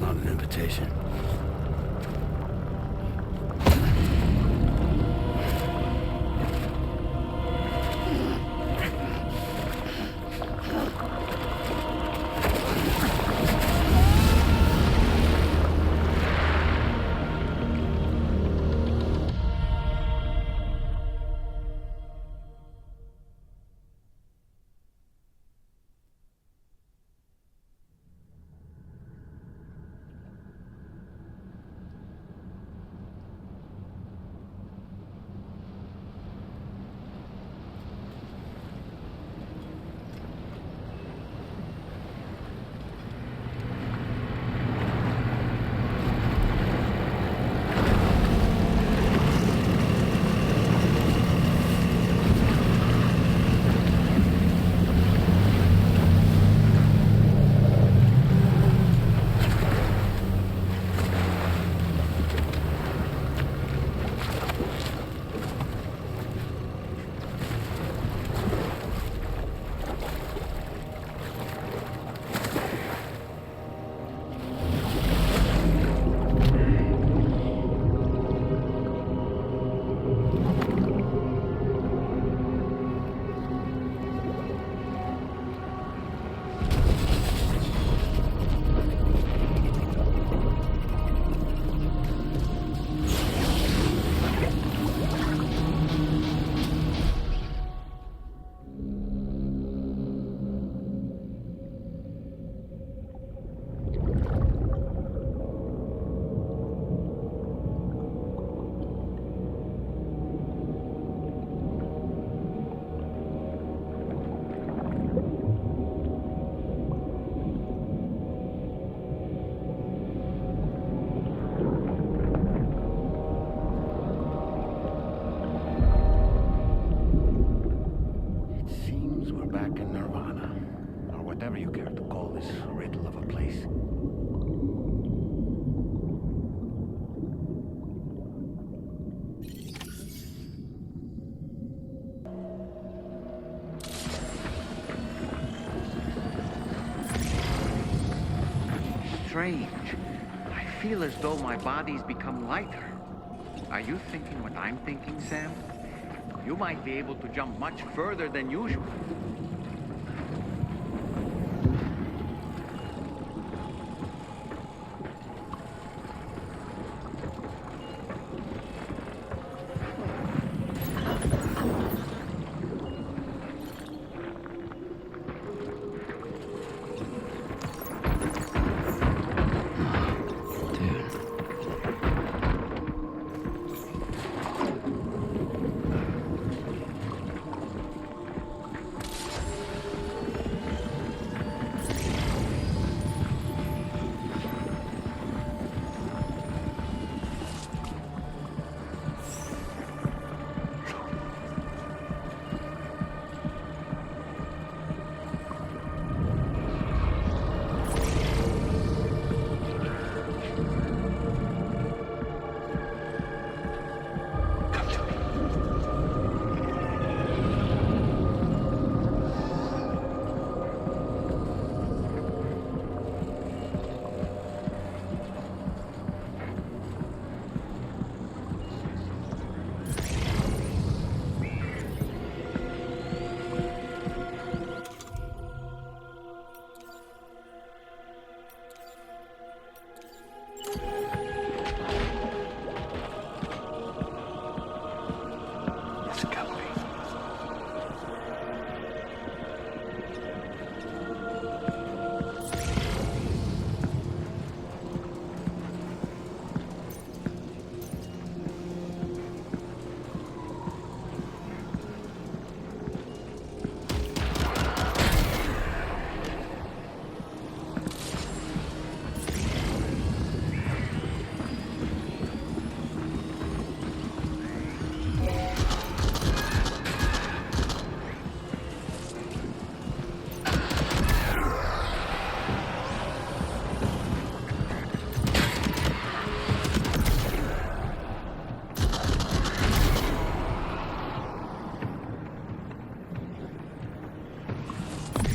That's not an invitation. Strange. I feel as though my body's become lighter. Are you thinking what I'm thinking, Sam? You might be able to jump much further than usual.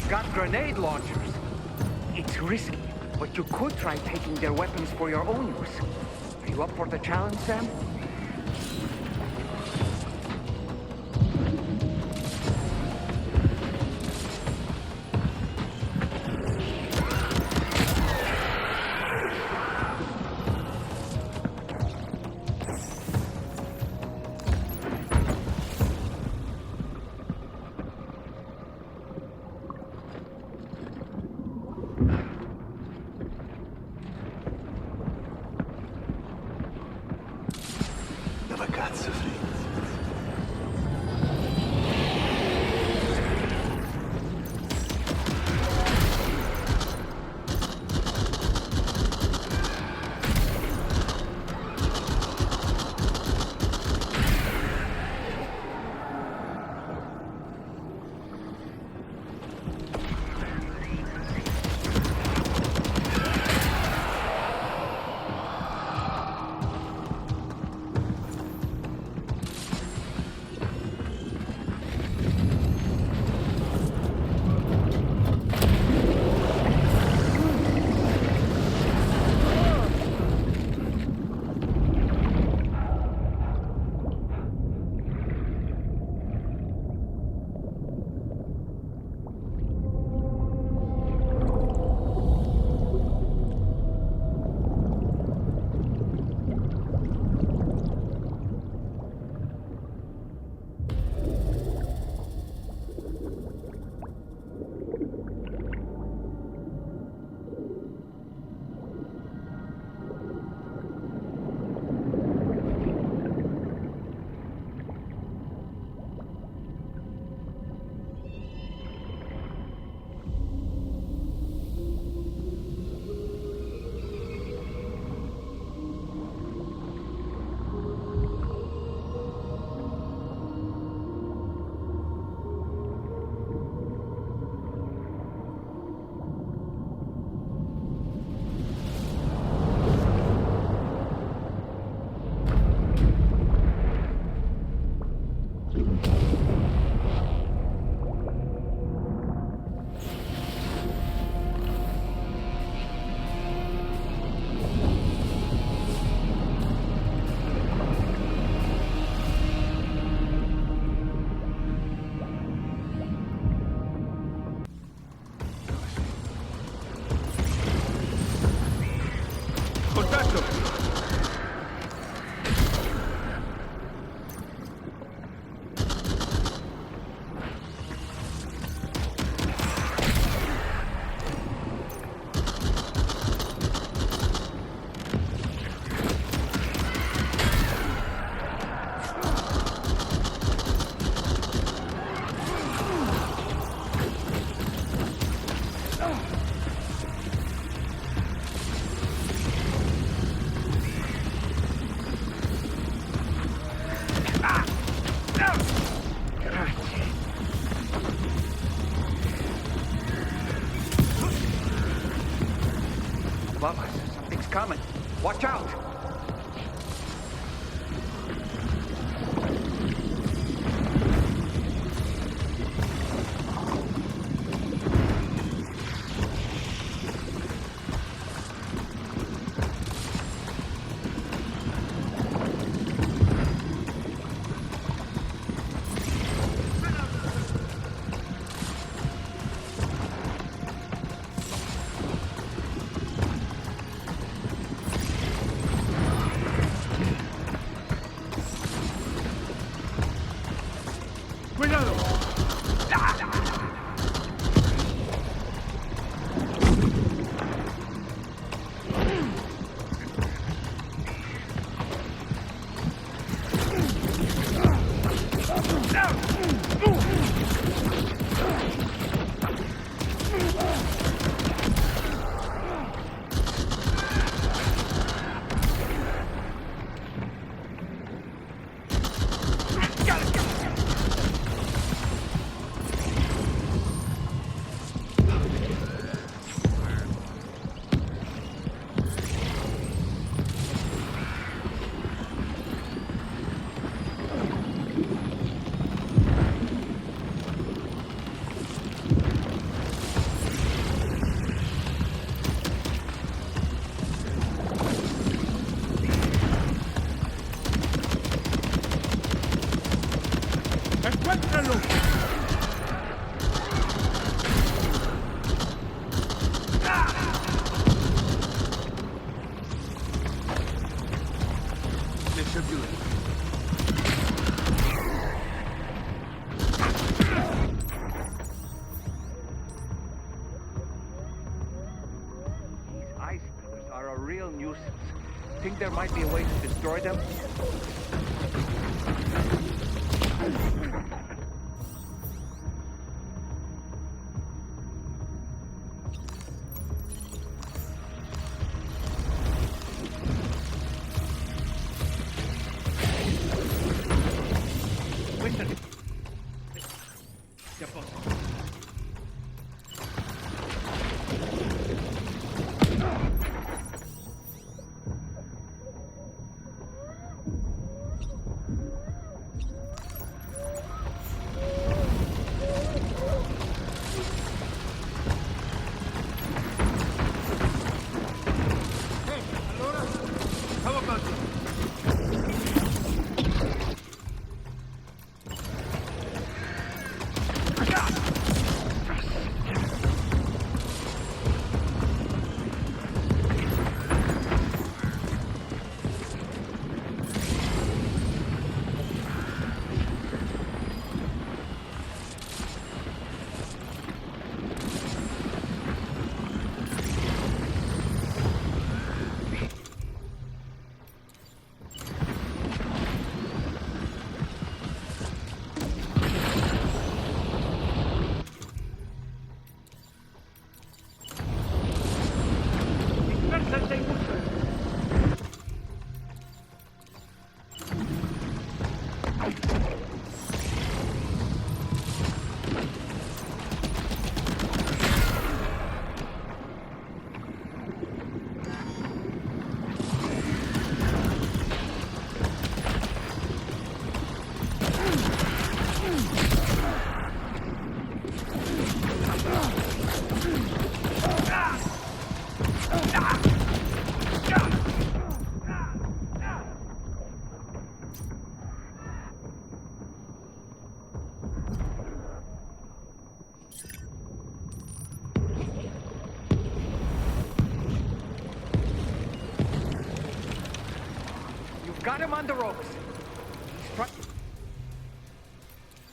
Got grenade launchers. It's risky, But you could try taking their weapons for your own use. Are you up for the challenge, Sam? Dove cazzo sei? Above us, something's coming. Watch out! Responsibility. These ice pillars are a real nuisance. Think there might be a way to destroy them? Got him on the ropes. He's trying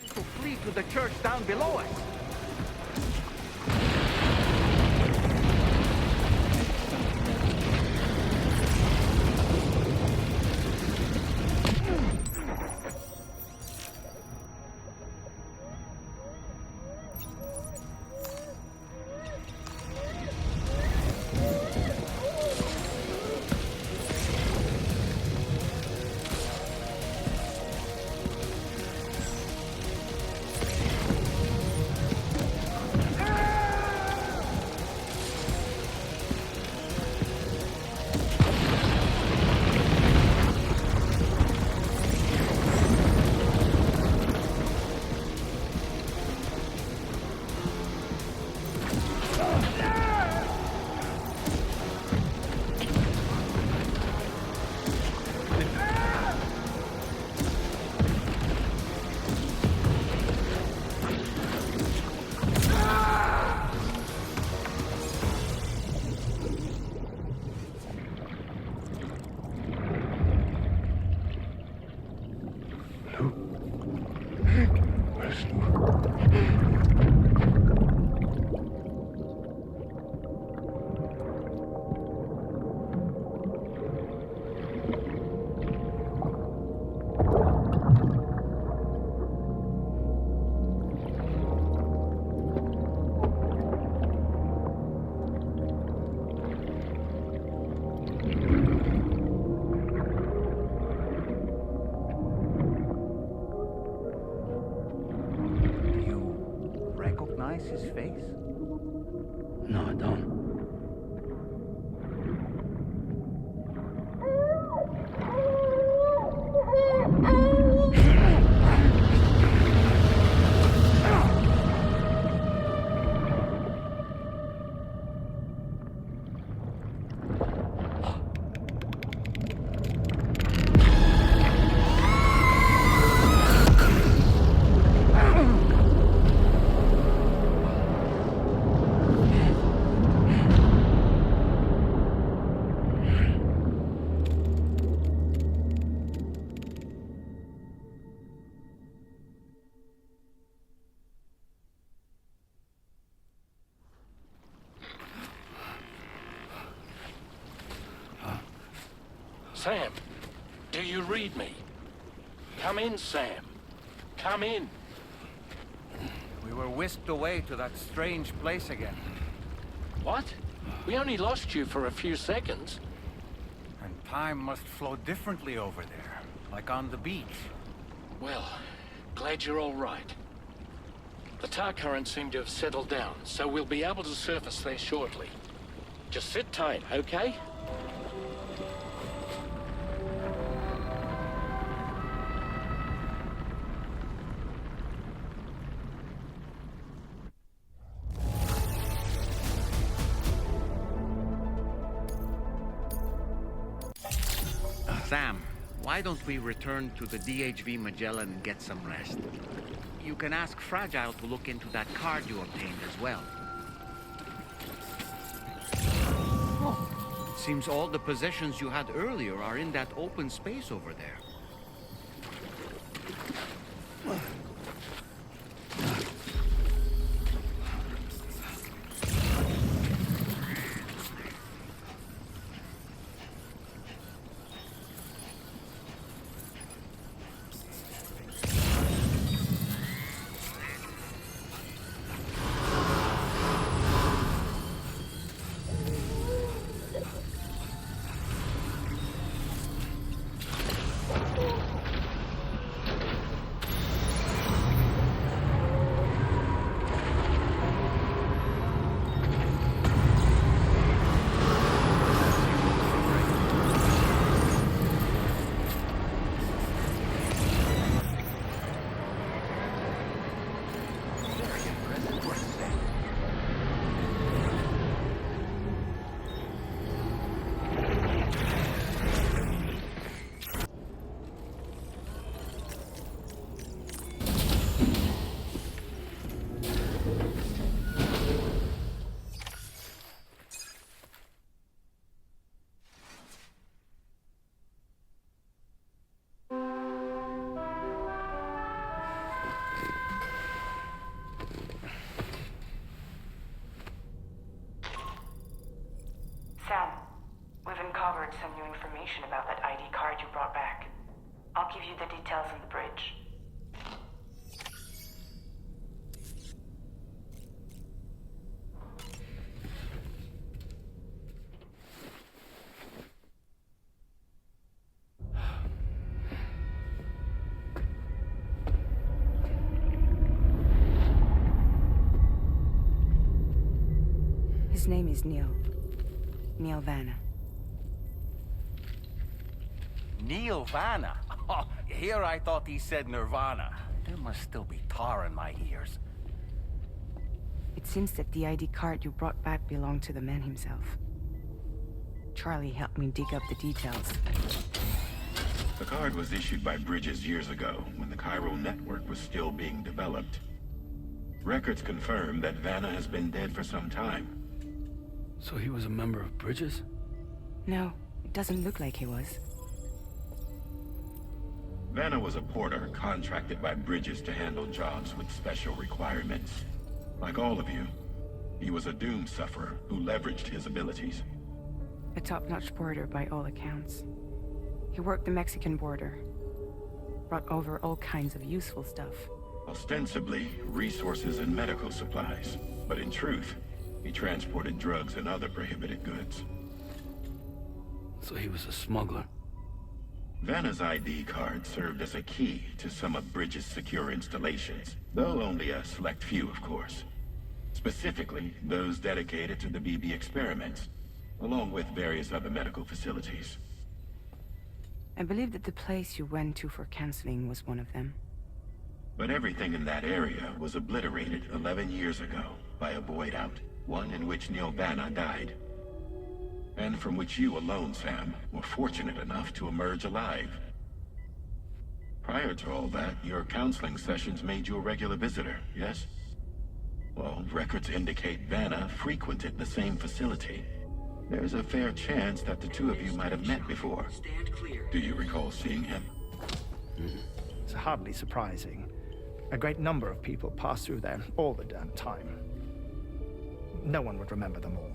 to flee to the church down below us. Sam, do you read me? Come in, Sam. Come in. We were whisked away to that strange place again. What? We only lost you for a few seconds. And time must flow differently over there, like on the beach. Well, glad you're all right. The tar currents seem to have settled down, so we'll be able to surface there shortly. Just sit tight, okay? Sam, why don't we return to the DHV Magellan and get some rest? You can ask Fragile to look into that card you obtained as well. Oh, it seems all the possessions you had earlier are in that open space over there. Sam, we've uncovered some new information about that ID card you brought back. I'll give you the details on the bridge. His name is Neil Vanna. Neil Vanna? Oh, here I thought he said Nirvana. There must still be tar in my ears. It seems that the ID card you brought back belonged to the man himself. Charlie helped me dig up the details. The card was issued by Bridges years ago, when the chiral network was still being developed. Records confirm that Vanna has been dead for some time. So he was a member of Bridges? No, it doesn't look like he was. Vanna was a porter contracted by Bridges to handle jobs with special requirements. Like all of you, he was a doom sufferer who leveraged his abilities. A top-notch porter by all accounts. He worked the Mexican border. Brought over all kinds of useful stuff. Ostensibly, resources and medical supplies. But in truth, he transported drugs and other prohibited goods. So he was a smuggler. Vanna's ID card served as a key to some of Bridges' secure installations, though only a select few, of course. Specifically, those dedicated to the BB experiments, along with various other medical facilities. I believe that the place you went to for counseling was one of them. But everything in that area was obliterated 11 years ago by a void out, one in which Neil Vanna died. And from which you alone, Sam, were fortunate enough to emerge alive. Prior to all that, your counseling sessions made you a regular visitor, yes? Well, records indicate Vanna frequented the same facility. There's a fair chance that the two of you might have met before. Do you recall seeing him? It's hardly surprising. A great number of people pass through there all the damn time. No one would remember them all.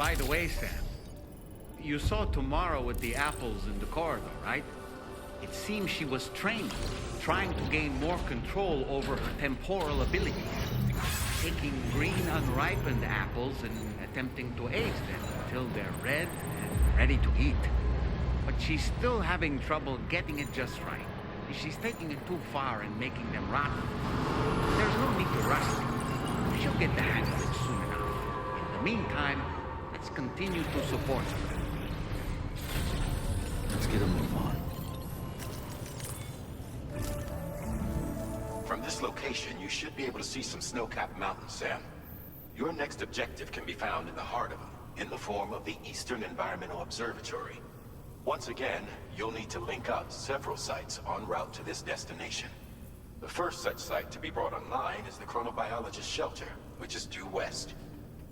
By the way, Sam, you saw Tomorrow with the apples in the corridor, right? It seems she was trained, trying to gain more control over her temporal abilities, taking green unripened apples and attempting to age them until they're red and ready to eat. But she's still having trouble getting it just right. She's taking it too far and making them rotten. There's no need to rush it. She'll get the hang of it soon enough. In the meantime, let's continue to support her. Let's get a move on. From this location, you should be able to see some snow-capped mountains, Sam. Your next objective can be found in the heart of them, in the form of the Eastern Environmental Observatory. Once again, you'll need to link up several sites en route to this destination. The first such site to be brought online is the Chronobiologist Shelter, which is due west.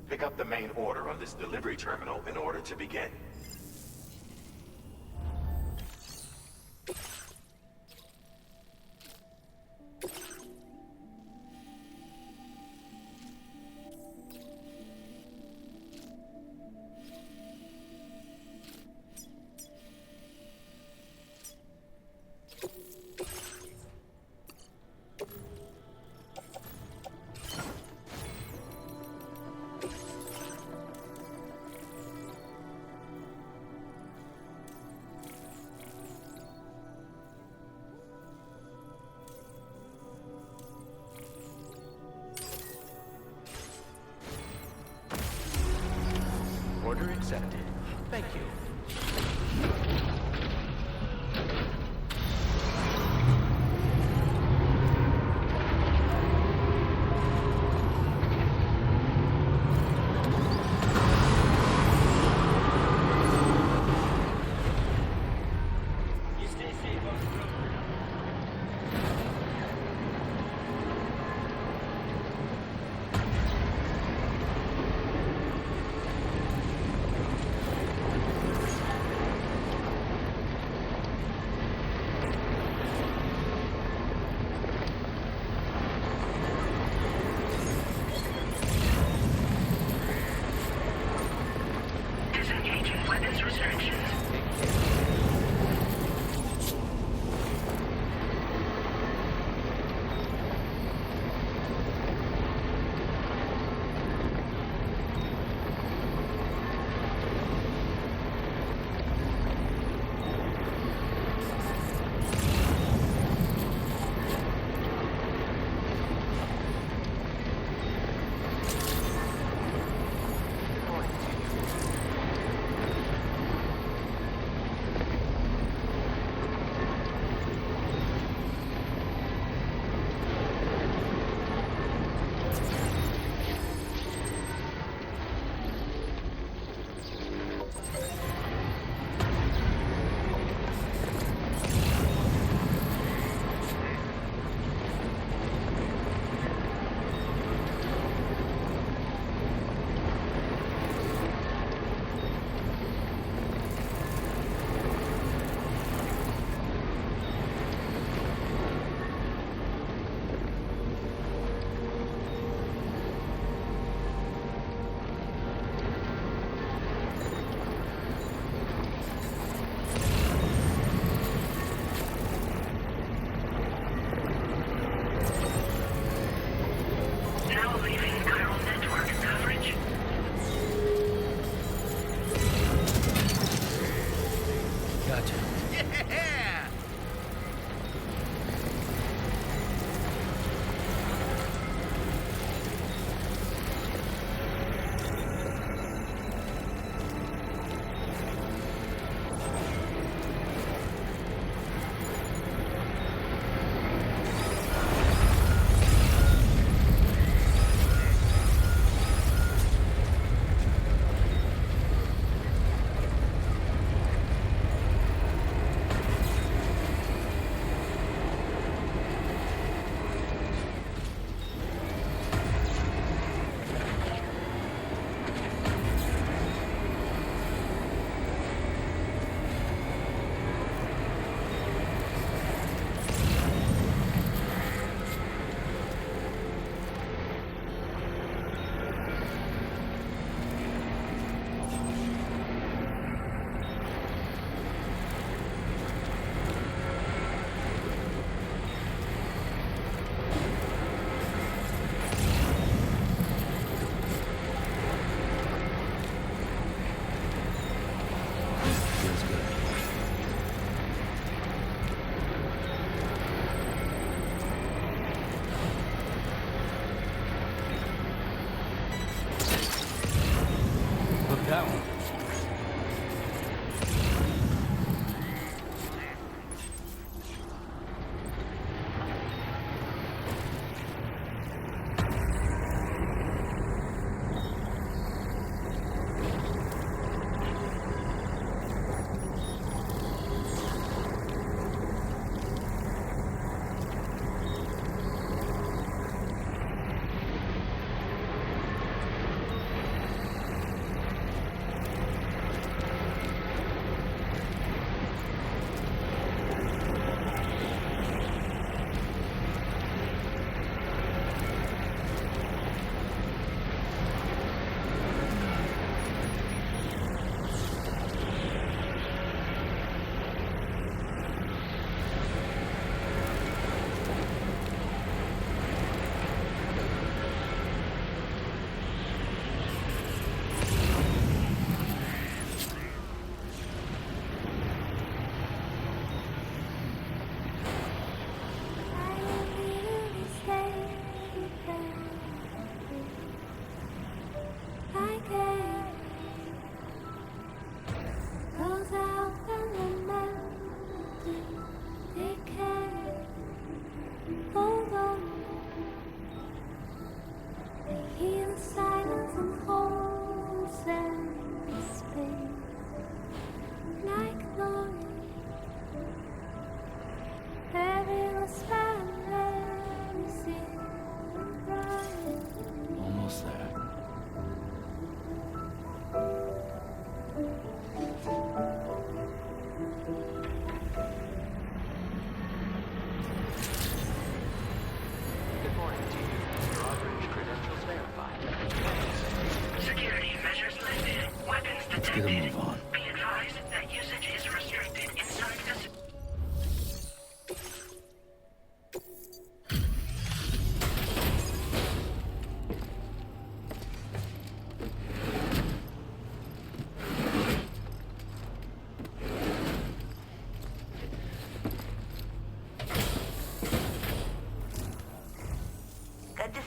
Pick up the main order on this delivery terminal in order to begin. Order accepted. Thank you.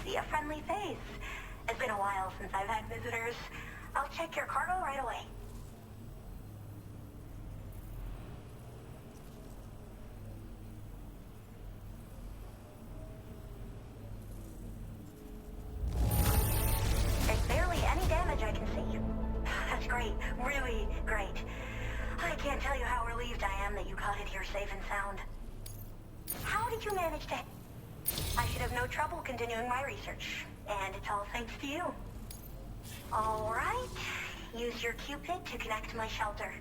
see a friendly face. It's been a while since I've had visitors. I'll check your cargo right away. There's barely any damage I can see. That's great. Really great. I can't tell you how relieved I am that you got it here safe and sound. How did you manage to... I should have no trouble continuing my research. And it's all thanks to you. All right. Use your Cupid to connect to my shelter.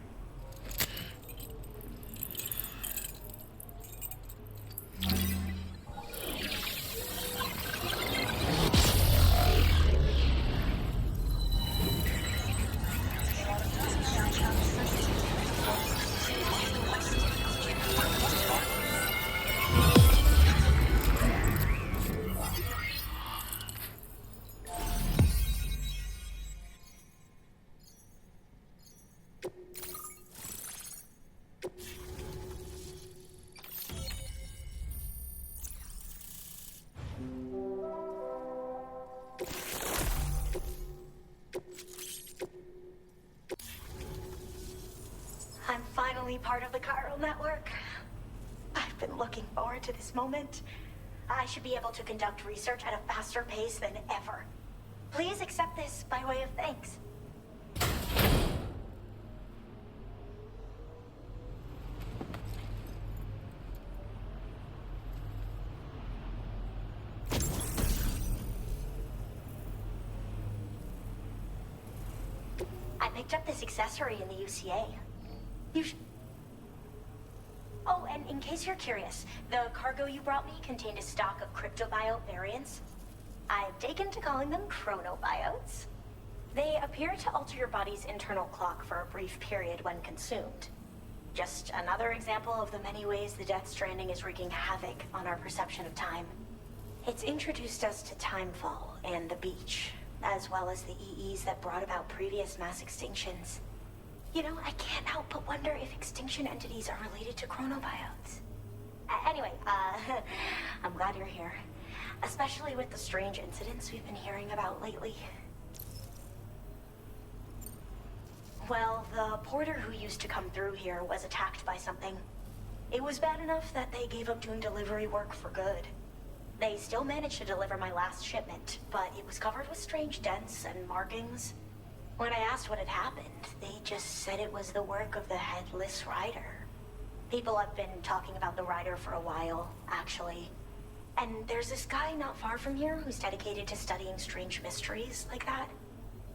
I'm finally part of the chiral network. I've been looking forward to this moment. I should be able to conduct research at a faster pace than ever. Please accept this by way of thanks. I picked up this accessory in the UCA. Oh, and in case you're curious, the cargo you brought me contained a stock of cryptobiote variants. I've taken to calling them chronobiotes. They appear to alter your body's internal clock for a brief period when consumed. Just another example of the many ways the Death Stranding is wreaking havoc on our perception of time. It's introduced us to Timefall and the beach, as well as the EEs that brought about previous mass extinctions. You know, I can't help but wonder if extinction entities are related to chronobiotes. Anyway, I'm glad you're here. Especially with the strange incidents we've been hearing about lately. Well, the porter who used to come through here was attacked by something. It was bad enough that they gave up doing delivery work for good. They still managed to deliver my last shipment, but it was covered with strange dents and markings. When I asked what had happened, they just said it was the work of the Headless Rider. People have been talking about the Rider for a while, actually. And there's this guy not far from here who's dedicated to studying strange mysteries like that.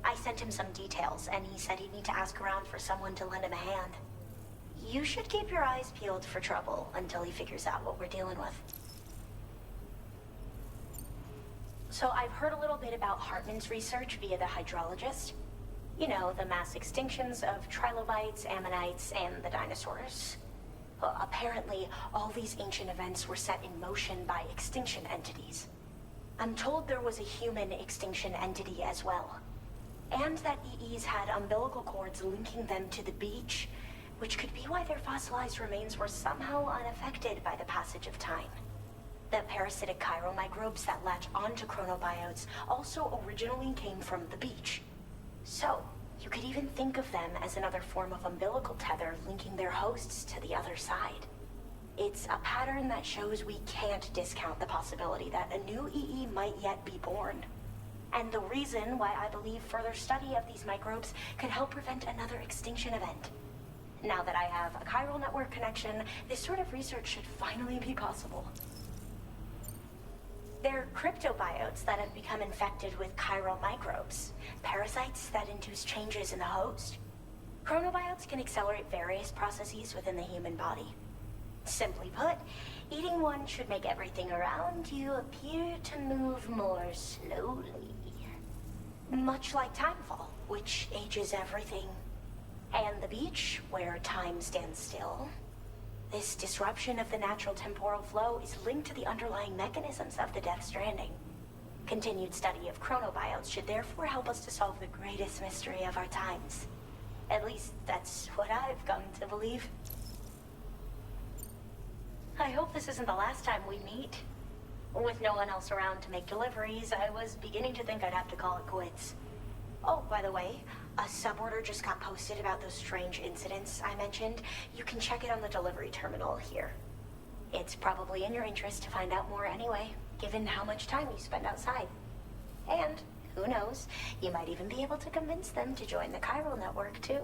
I sent him some details, and he said he'd need to ask around for someone to lend him a hand. You should keep your eyes peeled for trouble until he figures out what we're dealing with. So I've heard a little bit about Hartman's research via the hydrologist. You know, the mass extinctions of trilobites, ammonites, and the dinosaurs. Well, apparently, all these ancient events were set in motion by extinction entities. I'm told there was a human extinction entity as well. And that EEs had umbilical cords linking them to the beach, which could be why their fossilized remains were somehow unaffected by the passage of time. The parasitic chiral microbes that latch onto chronobiotes also originally came from the beach. So, you could even think of them as another form of umbilical tether linking their hosts to the other side. It's a pattern that shows we can't discount the possibility that a new EE might yet be born. And the reason why I believe further study of these microbes could help prevent another extinction event. Now that I have a chiral network connection, this sort of research should finally be possible. They're cryptobiotes that have become infected with chiral microbes, parasites that induce changes in the host. Chronobiotes can accelerate various processes within the human body. Simply put, eating one should make everything around you appear to move more slowly. Much like Timefall, which ages everything. And the beach, where time stands still. This disruption of the natural temporal flow is linked to the underlying mechanisms of the Death Stranding. Continued study of chronobiotes should therefore help us to solve the greatest mystery of our times. At least, that's what I've come to believe. I hope this isn't the last time we meet. With no one else around to make deliveries, I was beginning to think I'd have to call it quits. Oh, by the way, a suborder just got posted about those strange incidents I mentioned. You can check it on the delivery terminal here. It's probably in your interest to find out more anyway, given how much time you spend outside. And, who knows, you might even be able to convince them to join the chiral network, too.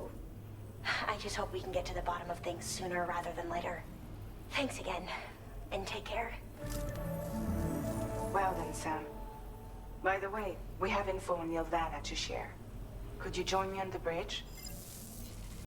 I just hope we can get to the bottom of things sooner rather than later. Thanks again, and take care. Well then, Sam. By the way, we have info on Nilvana to share. Could you join me on the bridge?